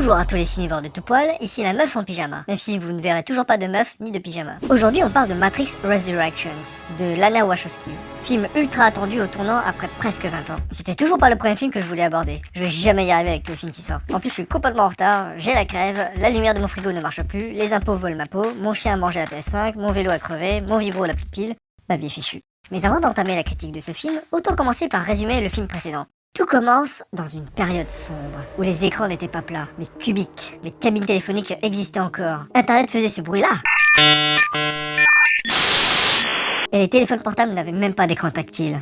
Bonjour à tous les cinévores de tout poil, ici la meuf en pyjama, même si vous ne verrez toujours pas de meuf ni de pyjama. Aujourd'hui on parle de Matrix Resurrections, de Lana Wachowski, film ultra attendu au tournant après presque 20 ans. C'était toujours pas le premier film que je voulais aborder, je vais jamais y arriver avec tous les films qui sortent. En plus je suis complètement en retard, j'ai la crève, la lumière de mon frigo ne marche plus, les impôts volent ma peau, mon chien a mangé la PS5, mon vélo a crevé, mon vibro n'a plus de pile, ma vie est fichue. Mais avant d'entamer la critique de ce film, autant commencer par résumer le film précédent. Tout commence dans une période sombre, où les écrans n'étaient pas plats, mais cubiques. Les cabines téléphoniques existaient encore. Internet faisait ce bruit-là. Et les téléphones portables n'avaient même pas d'écran tactile.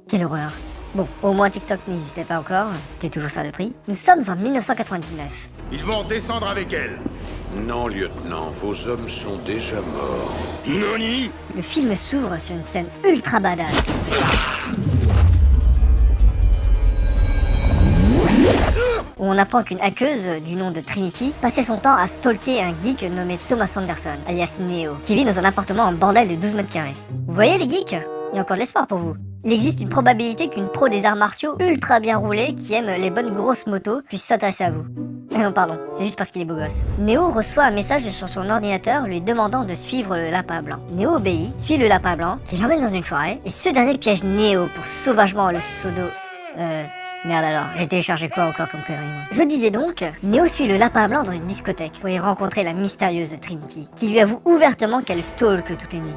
Quelle horreur. Bon, au moins TikTok n'existait pas encore, c'était toujours ça le prix. Nous sommes en 1999. Ils vont descendre avec elle. Non, lieutenant, vos hommes sont déjà morts. Noni. Le film s'ouvre sur une scène ultra badass. Où on apprend qu'une hackeuse du nom de Trinity passait son temps à stalker un geek nommé Thomas Anderson, alias Neo, qui vit dans un appartement en bordel de 12 mètres carrés. Vous voyez les geeks? Il y a encore de l'espoir pour vous. Il existe une probabilité qu'une pro des arts martiaux ultra bien roulée, qui aime les bonnes grosses motos, puisse s'intéresser à vous. Non pardon, c'est juste parce qu'il est beau gosse. Neo reçoit un message sur son ordinateur lui demandant de suivre le lapin blanc. Neo obéit, suit le lapin blanc, qui l'emmène dans une forêt, et ce dernier piège Neo pour sauvagement le pseudo... Merde alors, j'ai téléchargé quoi encore comme connerie moi. Je disais donc, Neo suit le lapin blanc dans une discothèque pour y rencontrer la mystérieuse Trinity, qui lui avoue ouvertement qu'elle stalke toutes les nuits.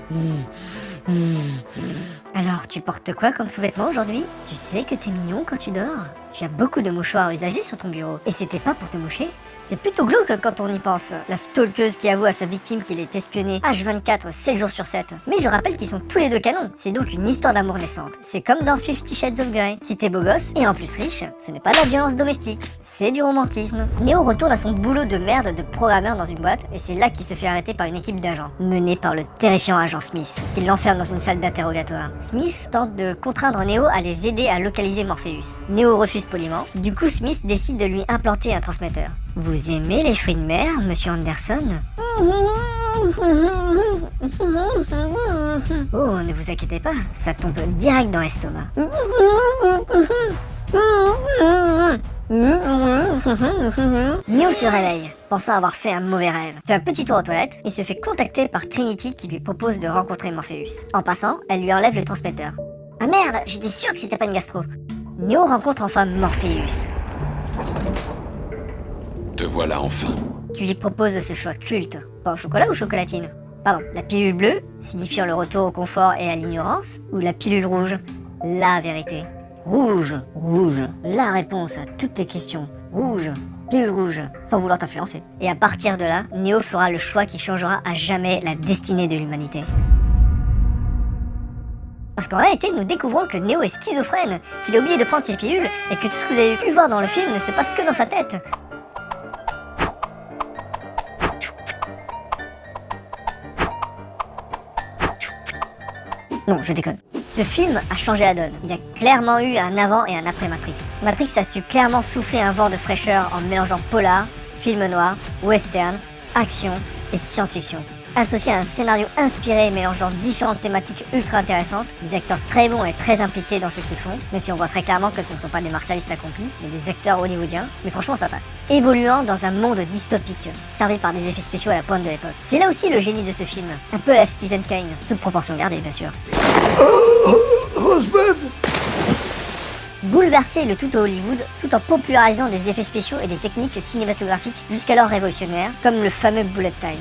Alors, tu portes quoi comme sous-vêtement aujourd'hui? Tu sais que t'es mignon quand tu dors? Tu as beaucoup de mouchoirs usagés sur ton bureau, et c'était pas pour te moucher? C'est plutôt glauque quand on y pense. La stalkeuse qui avoue à sa victime qu'il est espionné H24, 7 jours sur 7. Mais je rappelle qu'ils sont tous les deux canons. C'est donc une histoire d'amour naissante. C'est comme dans 50 Shades of Grey. Si t'es beau gosse, et en plus riche, ce n'est pas de la violence domestique. C'est du romantisme. Neo retourne à son boulot de merde de programmeur dans une boîte, et c'est là qu'il se fait arrêter par une équipe d'agents, menée par le terrifiant agent Smith, qui l'enferme dans une salle d'interrogatoire. Smith tente de contraindre Neo à les aider à localiser Morpheus. Neo refuse poliment. Du coup, Smith décide de lui implanter un transmetteur. Vous aimez les fruits de mer, monsieur Anderson? Oh, ne vous inquiétez pas, ça tombe direct dans l'estomac. Neo se réveille, pensant avoir fait un mauvais rêve, fait un petit tour aux toilettes et se fait contacter par Trinity qui lui propose de rencontrer Morpheus. En passant, elle lui enlève le transmetteur. Ah merde, j'étais sûr que c'était pas une gastro. Neo rencontre enfin Morpheus. Te voilà enfin. Tu lui proposes ce choix culte. Pain au chocolat ou chocolatine? Pardon, la pilule bleue, signifiant le retour au confort et à l'ignorance, ou la pilule rouge, la vérité? Rouge, la réponse à toutes tes questions. Rouge, pilule rouge, sans vouloir t'influencer. Et à partir de là, Neo fera le choix qui changera à jamais la destinée de l'humanité. Parce qu'en réalité, nous découvrons que Neo est schizophrène, qu'il a oublié de prendre ses pilules, et que tout ce que vous avez pu voir dans le film ne se passe que dans sa tête. Non, je déconne. Ce film a changé la donne. Il y a clairement eu un avant et un après Matrix. Matrix a su clairement souffler un vent de fraîcheur en mélangeant polar, film noir, western, action et science-fiction. Associé à un scénario inspiré mélangeant différentes thématiques ultra intéressantes, des acteurs très bons et très impliqués dans ce qu'ils font, même si on voit très clairement que ce ne sont pas des martialistes accomplis, mais des acteurs hollywoodiens, mais franchement ça passe. Évoluant dans un monde dystopique, servi par des effets spéciaux à la pointe de l'époque. C'est là aussi le génie de ce film, un peu à la Citizen Kane, toute proportion gardée bien sûr. Bouleverser le tout à Hollywood, tout en popularisant des effets spéciaux et des techniques cinématographiques jusqu'alors révolutionnaires, comme le fameux bullet time.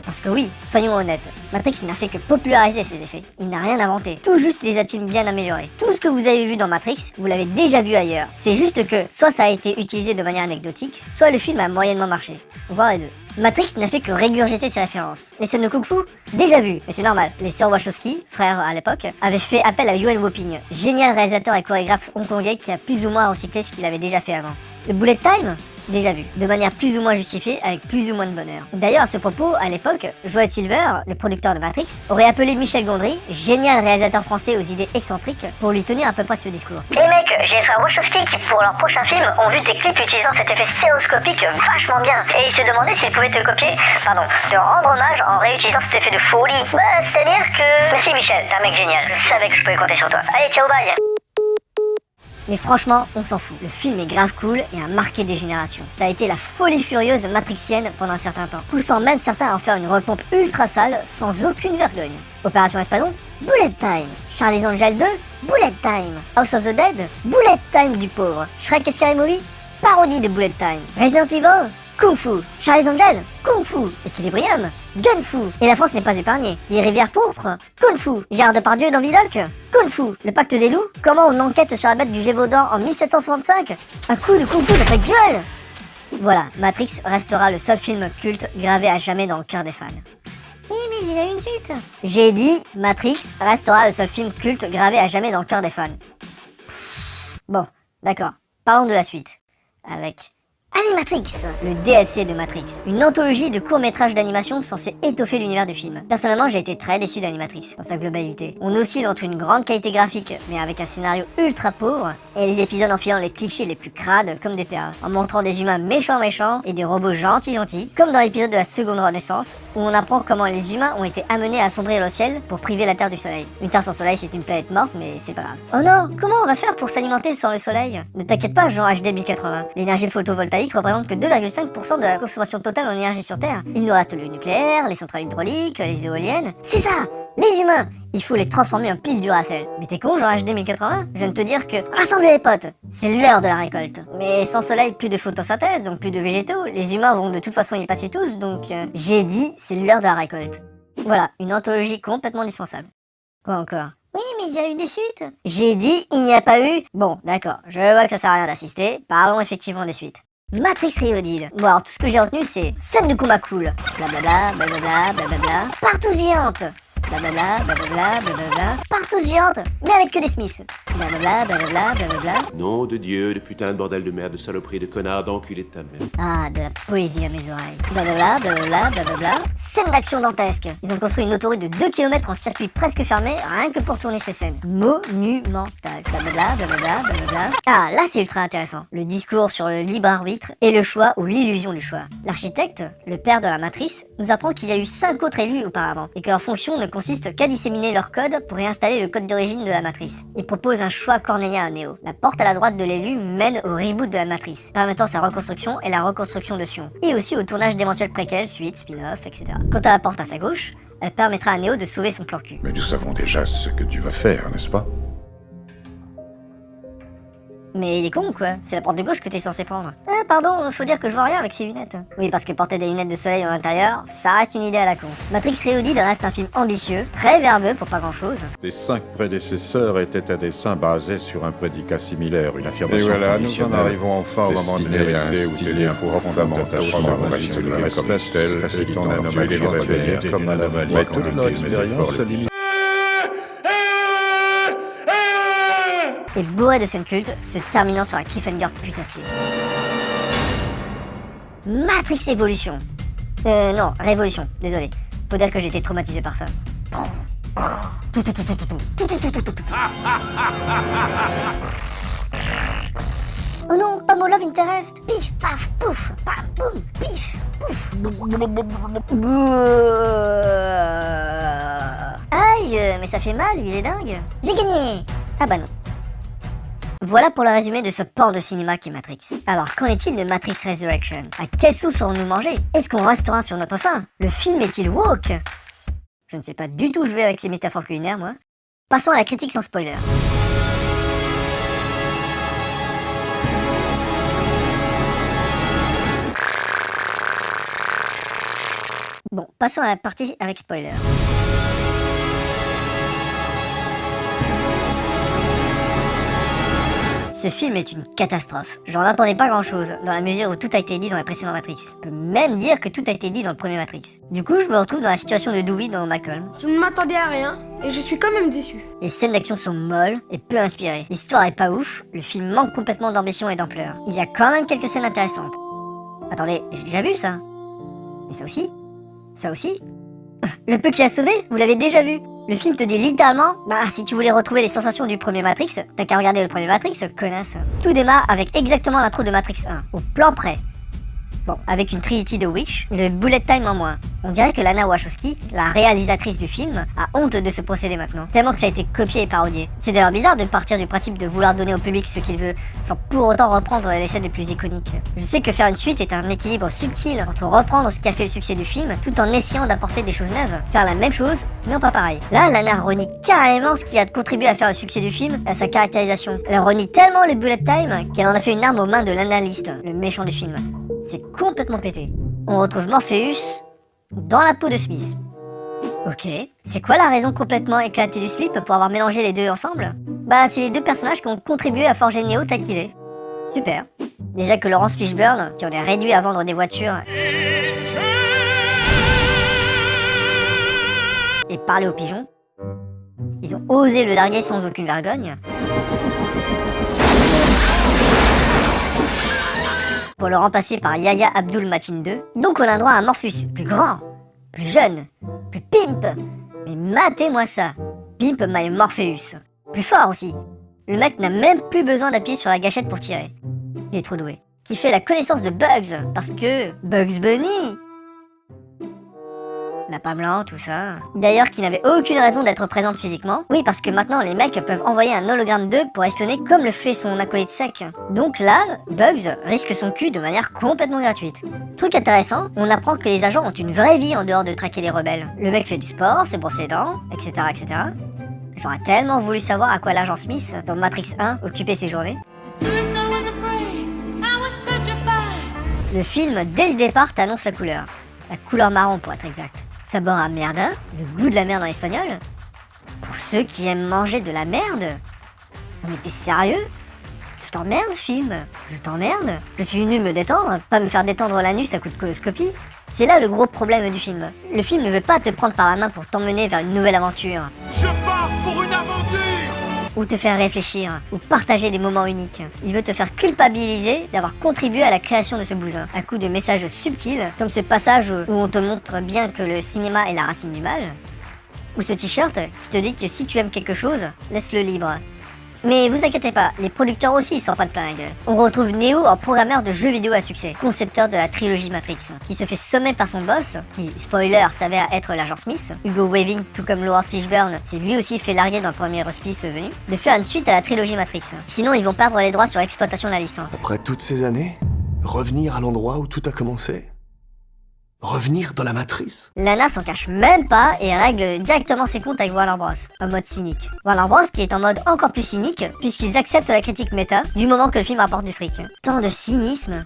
Parce que oui, soyons honnêtes, Matrix n'a fait que populariser ses effets. Il n'a rien inventé. Tout juste les a-t-il bien améliorés. Tout ce que vous avez vu dans Matrix, vous l'avez déjà vu ailleurs. C'est juste que, soit ça a été utilisé de manière anecdotique, soit le film a moyennement marché. Voire les deux. Matrix n'a fait que régurgiter ses références. Les scènes de Kung Fu, déjà vues, mais c'est normal. Les sœurs Wachowski, frères à l'époque, avaient fait appel à Yuen Woo-ping, génial réalisateur et chorégraphe hongkongais qui a plus ou moins recyclé ce qu'il avait déjà fait avant. Le bullet time, déjà vu, de manière plus ou moins justifiée, avec plus ou moins de bonheur. D'ailleurs, à ce propos, à l'époque, Joel Silver, le producteur de Matrix, aurait appelé Michel Gondry, génial réalisateur français aux idées excentriques, pour lui tenir à peu près ce discours. Et mec, j'ai les frères Wachowski qui, pour leur prochain film, ont vu tes clips utilisant cet effet stéréoscopique vachement bien. Et ils se demandaient s'ils pouvaient te copier, te rendre hommage en réutilisant cet effet de folie. Bah, c'est-à-dire que... Merci Michel, t'es un mec génial, je savais que je pouvais compter sur toi. Allez, ciao, bye. Mais franchement, on s'en fout. Le film est grave cool et a marqué des générations. Ça a été la folie furieuse matrixienne pendant un certain temps, poussant même certains à en faire une repompe ultra sale sans aucune vergogne. Opération Espadon, Bullet Time. Charlie's Angels 2, Bullet Time. House of the Dead, Bullet Time du pauvre. Shrek et Scary Movie, parodie de Bullet Time. Resident Evil, Kung Fu. Charlie's Angels, Kung Fu. Equilibrium, Gun Fu. Et la France n'est pas épargnée. Les Rivières Pourpres, Kung Fu. Gérard Depardieu dans Vidocq, Kung Fu. Le Pacte des Loups, comment on enquête sur la bête du Gévaudan en 1765. Un coup de Kung Fu dans ta gueule. Voilà, Matrix restera le seul film culte gravé à jamais dans le cœur des fans. Oui, mais il y a une suite. J'ai dit, Matrix restera le seul film culte gravé à jamais dans le cœur des fans. Bon, d'accord. Parlons de la suite. Avec Animatrix, le DLC de Matrix, une anthologie de courts-métrages d'animation censés étoffer l'univers du film. Personnellement, j'ai été très déçu d'Animatrix dans sa globalité. On oscille entre une grande qualité graphique, mais avec un scénario ultra pauvre, et les épisodes enfilant les clichés les plus crades comme des perles, en montrant des humains méchants et des robots gentils, comme dans l'épisode de la Seconde Renaissance, où on apprend comment les humains ont été amenés à assombrir le ciel pour priver la Terre du soleil. Une Terre sans soleil, c'est une planète morte, mais c'est pas grave. Oh non, comment on va faire pour s'alimenter sans le soleil? Ne t'inquiète pas, Jean HD 1080. L'énergie photovoltaïque représente que 2,5% de la consommation totale en énergie sur Terre. Il nous reste le nucléaire, les centrales hydrauliques, les éoliennes. C'est ça, les humains. Il faut les transformer en piles Duracell. Mais t'es con, Jean HD 1080? Je viens de te dire que... Rassemblez les potes, c'est l'heure de la récolte. Mais sans soleil, plus de photosynthèse, donc plus de végétaux. Les humains vont de toute façon y passer tous, donc... j'ai dit, c'est l'heure de la récolte. Voilà, une anthologie complètement dispensable. Quoi encore? Oui, mais il y a eu des suites. J'ai dit, il n'y a pas eu... Bon, d'accord, je vois que ça sert à rien d'assister. Parlons effectivement des suites. Matrix Reloaded. Bon, alors tout ce que j'ai retenu, c'est scène de combat cool. Blablabla, blablabla, blablabla. Partout géante. Blablabla, blablabla, blablabla. Partout géante, mais avec que des Smiths. Blablabla, blablabla, blablabla. Nom de Dieu, de putain de bordel de merde, de saloperie, de connard, d'enculé de ta mère. Ah, de la poésie à mes oreilles. Blablabla, blablabla, blablabla. Scène d'action dantesque. Ils ont construit une autoroute de 2 km en circuit presque fermé, rien que pour tourner ces scènes. Monumental. Blablabla, blablabla, blablabla. Ah, là c'est ultra intéressant. Le discours sur le libre arbitre et le choix ou l'illusion du choix. L'architecte, le père de la matrice, nous apprend qu'il y a eu 5 autres élus auparavant, et que leur fonction ne consiste qu'à disséminer leur code pour réinstaller le code d'origine de la matrice. Il propose un choix cornélien à Neo. La porte à la droite de l'élu mène au reboot de la matrice, permettant sa reconstruction et la reconstruction de Sion, et aussi au tournage d'éventuels préquels, suites, spin-off, etc. Quant à la porte à sa gauche, elle permettra à Neo de sauver son plan cul. Mais nous savons déjà ce que tu vas faire, n'est-ce pas? Mais il est con ou quoi? C'est la porte de gauche que t'es censé prendre. Ah pardon, faut dire que je vois rien avec ces lunettes. Oui, parce que porter des lunettes de soleil à l'intérieur, ça reste une idée à la con. Matrix Reloaded reste un film ambitieux, très verbeux pour pas grand chose. Tes 5 prédécesseurs étaient un dessin basé sur un prédicat similaire, une Et affirmation voilà, nous en conditionnelle, arrivons enfin au moment de destinée à vérité où instiller tes liens un profond fondamental attachement la à la relation de la comme Pastel, facilitant facilitant l'anomalie l'anomalie comme un anomalie mais toute toute leur leur expérience se limite. Et bourré de scènes cultes, se terminant sur un cliffhanger putassier. Matrix Evolution. Non, Révolution, désolé. Faut dire que j'étais traumatisé par ça. Oh non, pas mon love interest. Pif, paf, pouf, pam, boum, pif, pouf. Aïe, mais ça fait mal, il est dingue. J'ai gagné. Ah bah non. Voilà pour le résumé de ce pan de cinéma qu'est Matrix. Alors, qu'en est-il de Matrix Resurrection? À quelle sauce serons-nous mangés? Est-ce qu'on restera sur notre faim? Le film est-il woke? Je ne sais pas du tout jouer avec ces métaphores culinaires, moi. Passons à la critique sans spoiler. Bon, passons à la partie avec spoiler. Ce film est une catastrophe. J'en attendais pas grand chose, dans la mesure où tout a été dit dans la précédente Matrix. Je peux même dire que tout a été dit dans le premier Matrix. Du coup, je me retrouve dans la situation de Dewey dans Malcolm. Je ne m'attendais à rien, et je suis quand même déçu. Les scènes d'action sont molles et peu inspirées. L'histoire est pas ouf, le film manque complètement d'ambition et d'ampleur. Il y a quand même quelques scènes intéressantes. Attendez, j'ai déjà vu ça. Mais ça aussi. Ça aussi. Le peu qui a sauvé, vous l'avez déjà vu. Le film te dit littéralement, si tu voulais retrouver les sensations du premier Matrix, t'as qu'à regarder le premier Matrix, connasse. Tout démarre avec exactement l'intro de Matrix 1, au plan près. Bon, avec une Trinity de Wish, le bullet time en moins. On dirait que Lana Wachowski, la réalisatrice du film, a honte de ce procédé maintenant, tellement que ça a été copié et parodié. C'est d'ailleurs bizarre de partir du principe de vouloir donner au public ce qu'il veut, sans pour autant reprendre les scènes les plus iconiques. Je sais que faire une suite est un équilibre subtil entre reprendre ce qui a fait le succès du film, tout en essayant d'apporter des choses neuves. Faire la même chose, mais non pas pareil. Là, Lana renie carrément ce qui a contribué à faire le succès du film, à sa caractérisation. Elle renie tellement le bullet time qu'elle en a fait une arme aux mains de l'analyste, le méchant du film. C'est complètement pété. On retrouve Morpheus dans la peau de Smith. Ok. C'est quoi la raison complètement éclatée du slip pour avoir mélangé les deux ensemble? C'est les deux personnages qui ont contribué à forger Neo tel qu'il est. Super. Déjà que Laurence Fishburne, qui en est réduit à vendre des voitures et parler aux pigeons, ils ont osé le larguer sans aucune vergogne. Pour le remplacer par Yahya Abdul-Mateen II. Donc on a droit à un Morpheus plus grand, plus jeune, plus pimp. Mais matez-moi ça, pimp my Morpheus. Plus fort aussi. Le mec n'a même plus besoin d'appuyer sur la gâchette pour tirer. Il est trop doué. Qui fait la connaissance de Bugs, parce que Bugs Bunny. Lapin blanc, tout ça. D'ailleurs, qui n'avait aucune raison d'être présente physiquement. Oui, parce que maintenant, les mecs peuvent envoyer un hologramme d'eux pour espionner comme le fait son acolyte sec. Donc là, Bugs risque son cul de manière complètement gratuite. Truc intéressant, on apprend que les agents ont une vraie vie en dehors de traquer les rebelles. Le mec fait du sport, se brosse les dents, etc., etc. J'aurais tellement voulu savoir à quoi l'agent Smith, dans Matrix 1, occupait ses journées. Le film, dès le départ, t'annonce la couleur. La couleur marron, pour être exact. Ça bord à merda, le goût de la merde en espagnol. Pour ceux qui aiment manger de la merde. On était sérieux? Je t'emmerde, film. Je t'emmerde. Je suis venu me détendre, pas me faire détendre l'anus à coup de coloscopie. C'est là le gros problème du film. Le film ne veut pas te prendre par la main pour t'emmener vers une nouvelle aventure. Je pars pour une aventure! Ou te faire réfléchir, ou partager des moments uniques. Il veut te faire culpabiliser d'avoir contribué à la création de ce bousin, à coup de messages subtils, comme ce passage où on te montre bien que le cinéma est la racine du mal, ou ce t-shirt qui te dit que si tu aimes quelque chose, laisse-le libre. Mais vous inquiétez pas, les producteurs aussi ils sortent pas de plein la gueule. On retrouve Neo en programmeur de jeux vidéo à succès, concepteur de la trilogie Matrix, qui se fait sommer par son boss, qui, spoiler, s'avère être l'agent Smith. Hugo Weaving, tout comme Laurence Fishburne, s'est lui aussi fait larguer dans le premier hospice venu, de faire une suite à la trilogie Matrix. Sinon ils vont perdre les droits sur l'exploitation de la licence. Après toutes ces années, revenir à l'endroit où tout a commencé? Revenir dans la matrice? Lana s'en cache même pas et règle directement ses comptes avec Warner Bros. En mode cynique. Warner Bros qui est en mode encore plus cynique puisqu'ils acceptent la critique méta du moment que le film rapporte du fric. Tant de cynisme.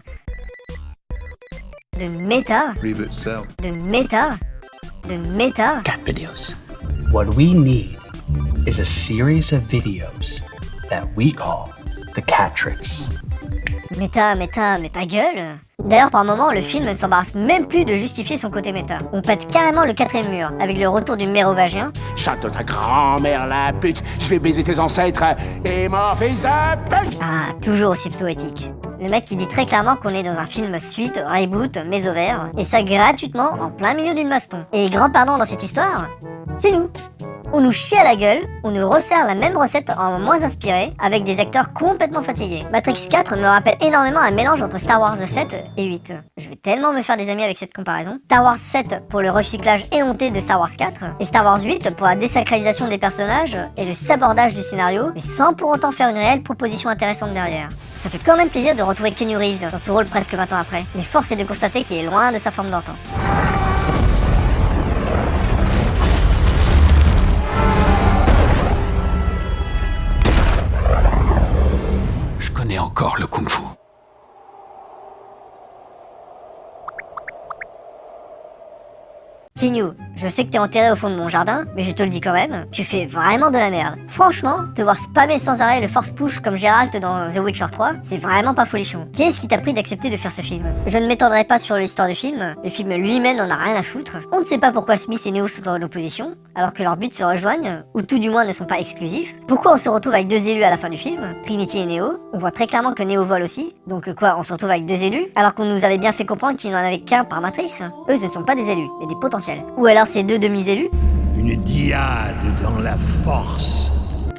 De méta. De méta. De méta. Cat videos. What we need is a series of videos that we call the Cat Tricks. Méta, mais ta gueule. D'ailleurs, par moment, le film ne s'embarrasse même plus de justifier son côté méta. On pète carrément le quatrième mur, avec le retour du mérovagien. Chante ta grand-mère la pute, je vais baiser tes ancêtres et mon fils de pute! Ah, toujours aussi poétique. Le mec qui dit très clairement qu'on est dans un film suite, reboot, méso-vert, et ça gratuitement en plein milieu d'une baston. Et grand pardon dans cette histoire, c'est nous. On nous chie à la gueule, on nous resserre la même recette en moins inspiré, avec des acteurs complètement fatigués. Matrix 4 me rappelle énormément un mélange entre Star Wars 7 et 8. Je vais tellement me faire des amis avec cette comparaison. Star Wars 7 pour le recyclage éhonté de Star Wars 4, et Star Wars 8 pour la désacralisation des personnages et le sabordage du scénario, mais sans pour autant faire une réelle proposition intéressante derrière. Ça fait quand même plaisir de retrouver Keanu Reeves dans ce rôle presque 20 ans après, mais force est de constater qu'il est loin de sa forme d'antan. Je connais encore le kung-fu. Keanu, je sais que t'es enterré au fond de mon jardin, mais je te le dis quand même, tu fais vraiment de la merde. Franchement, te voir spammer sans arrêt le force push comme Geralt dans The Witcher 3, c'est vraiment pas folichon. Qu'est-ce qui t'a pris d'accepter de faire ce film? Je ne m'étendrai pas sur l'histoire du film, le film lui-même n'en a rien à foutre. On ne sait pas pourquoi Smith et Neo sont en opposition, alors que leurs buts se rejoignent, ou tout du moins ne sont pas exclusifs. Pourquoi on se retrouve avec deux élus à la fin du film, Trinity et Neo? On voit très clairement que Neo vole aussi, donc quoi, on se retrouve avec deux élus, alors qu'on nous avait bien fait comprendre qu'il n'en avait qu'un par matrice. Eux, ce ne sont pas des élus, mais des potentiels. Ou alors c'est deux demi-élus. Une diade dans la force.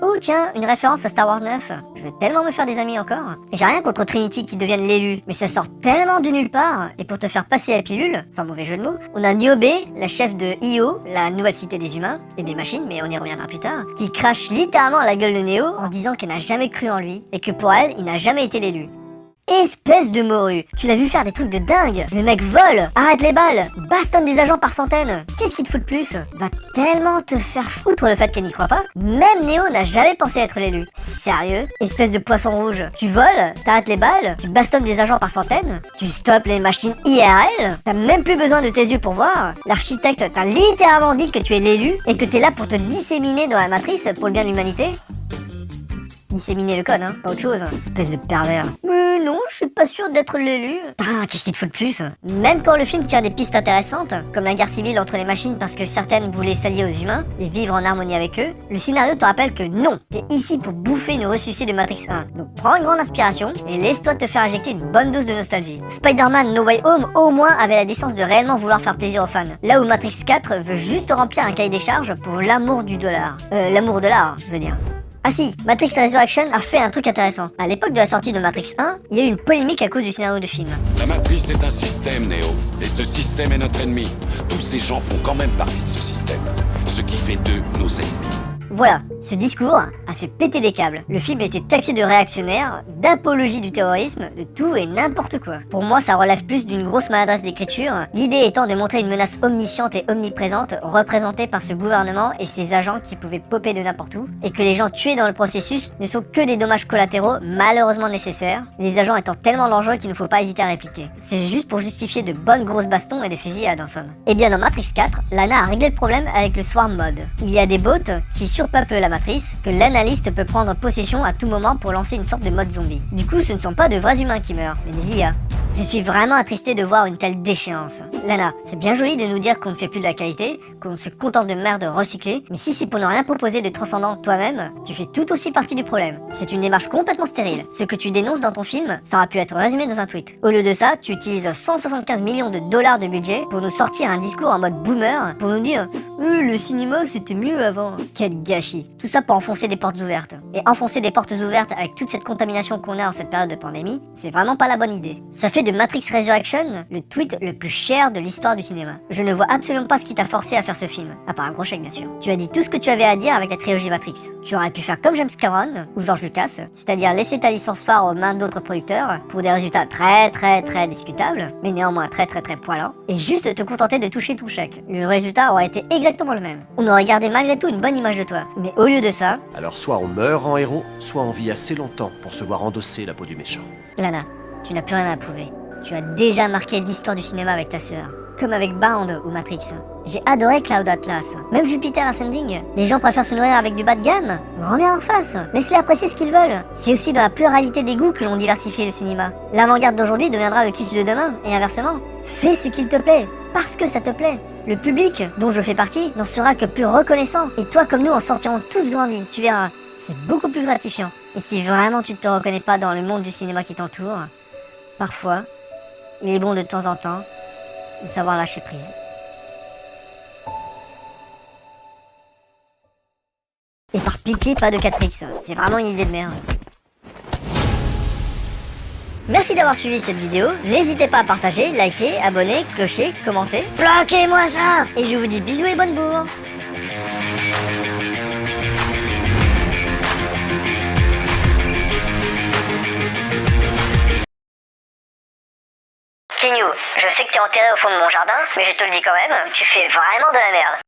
Oh tiens, une référence à Star Wars 9. Je vais tellement me faire des amis encore. J'ai rien contre Trinity qui devienne l'élu, mais ça sort tellement de nulle part. Et pour te faire passer la pilule, sans mauvais jeu de mots, on a Niobe, la chef de Io, la nouvelle cité des humains, et des machines, mais on y reviendra plus tard, qui crache littéralement à la gueule de Neo en disant qu'elle n'a jamais cru en lui, et que pour elle, il n'a jamais été l'élu. Espèce de morue, tu l'as vu faire des trucs de dingue. Le mec vole, arrête les balles, bastonne des agents par centaines. Qu'est-ce qui te fout de plus? Va tellement te faire foutre le fait qu'elle n'y croit pas. Même Neo n'a jamais pensé être l'élu. Sérieux? Espèce de poisson rouge. Tu voles, t'arrêtes les balles, tu bastonnes des agents par centaines, tu stoppes les machines IRL, t'as même plus besoin de tes yeux pour voir. L'architecte t'a littéralement dit que tu es l'élu et que t'es là pour te disséminer dans la matrice pour le bien de l'humanité. Disséminer le code, hein, pas autre chose, espèce de pervers. Mais non, je suis pas sûr d'être l'élu. Putain, qu'est-ce qu'il te fout de plus? Même quand le film tient des pistes intéressantes, comme la guerre civile entre les machines parce que certaines voulaient s'allier aux humains et vivre en harmonie avec eux, le scénario te rappelle que non, t'es ici pour bouffer une ressuscitée de Matrix 1. Donc prends une grande inspiration et laisse-toi te faire injecter une bonne dose de nostalgie. Spider-Man No Way Home au moins avait la décence de réellement vouloir faire plaisir aux fans. Là où Matrix 4 veut juste remplir un cahier des charges pour l'amour du dollar. L'amour de l'art, je veux dire. Ah si, Matrix Resurrection a fait un truc intéressant. À l'époque de la sortie de Matrix 1, il y a eu une polémique à cause du scénario du film. La matrice est un système, Neo. Et ce système est notre ennemi. Tous ces gens font quand même partie de ce système. Ce qui fait d'eux nos ennemis. Voilà, ce discours a fait péter des câbles. Le film était taxé de réactionnaire, d'apologie du terrorisme, de tout et n'importe quoi. Pour moi, ça relève plus d'une grosse maladresse d'écriture, l'idée étant de montrer une menace omnisciente et omniprésente représentée par ce gouvernement et ses agents qui pouvaient popper de n'importe où, et que les gens tués dans le processus ne sont que des dommages collatéraux malheureusement nécessaires, les agents étant tellement dangereux qu'il ne faut pas hésiter à répliquer. C'est juste pour justifier de bonnes grosses bastons et des fusillades en somme. Et bien dans Matrix 4, Lana a réglé le problème avec le Swarm Mode. Il y a des bots qui surpeuplent la matrice, que l'analyste peut prendre possession à tout moment pour lancer une sorte de mode zombie. Du coup, ce ne sont pas de vrais humains qui meurent, mais des IA. Je suis vraiment attristé de voir une telle déchéance. Lana, c'est bien joli de nous dire qu'on ne fait plus de la qualité, qu'on se contente de merde recyclée, mais si c'est pour ne rien proposer de transcendant toi-même, tu fais tout aussi partie du problème. C'est une démarche complètement stérile. Ce que tu dénonces dans ton film, ça aurait pu être résumé dans un tweet. Au lieu de ça, tu utilises 175 millions de dollars de budget pour nous sortir un discours en mode boomer, pour nous dire le cinéma c'était mieux avant. Quel gâchis. Tout ça pour enfoncer des portes ouvertes. Et enfoncer des portes ouvertes avec toute cette contamination qu'on a en cette période de pandémie, c'est vraiment pas la bonne idée. Ça fait de Matrix Resurrection le tweet le plus cher de l'histoire du cinéma. Je ne vois absolument pas ce qui t'a forcé à faire ce film, à part un gros chèque bien sûr. Tu as dit tout ce que tu avais à dire avec la trilogie Matrix. Tu aurais pu faire comme James Cameron ou George Lucas, c'est-à-dire laisser ta licence phare aux mains d'autres producteurs pour des résultats très discutables, mais néanmoins très poilants, et juste te contenter de toucher ton chèque. Le résultat aurait été exactement le même. On aurait gardé malgré tout une bonne image de toi. Mais au lieu de ça... Alors soit on meurt en héros, soit on vit assez longtemps pour se voir endosser la peau du méchant. Lana, tu n'as plus rien à prouver. Tu as déjà marqué l'histoire du cinéma avec ta sœur. Comme avec Bound ou Matrix. J'ai adoré Cloud Atlas. Même Jupiter Ascending. Les gens préfèrent se nourrir avec du bas de gamme. Grand bien leur face. Laisse-les apprécier ce qu'ils veulent. C'est aussi dans la pluralité des goûts que l'on diversifie le cinéma. L'avant-garde d'aujourd'hui deviendra le kitsch de demain, et inversement. Fais ce qu'il te plaît, parce que ça te plaît. Le public, dont je fais partie, n'en sera que plus reconnaissant. Et toi comme nous en sortirons tous grandis, tu verras. C'est beaucoup plus gratifiant. Et si vraiment tu ne te reconnais pas dans le monde du cinéma qui t'entoure, parfois, il est bon de temps en temps de savoir lâcher prise. Et par pitié, pas de 4X, c'est vraiment une idée de merde. Merci d'avoir suivi cette vidéo, n'hésitez pas à partager, liker, abonner, clocher, commenter. Planquez-moi ça! Et je vous dis bisous et bonne bourre! Kenyu, je sais que t'es enterré au fond de mon jardin, mais je te le dis quand même, tu fais vraiment de la merde.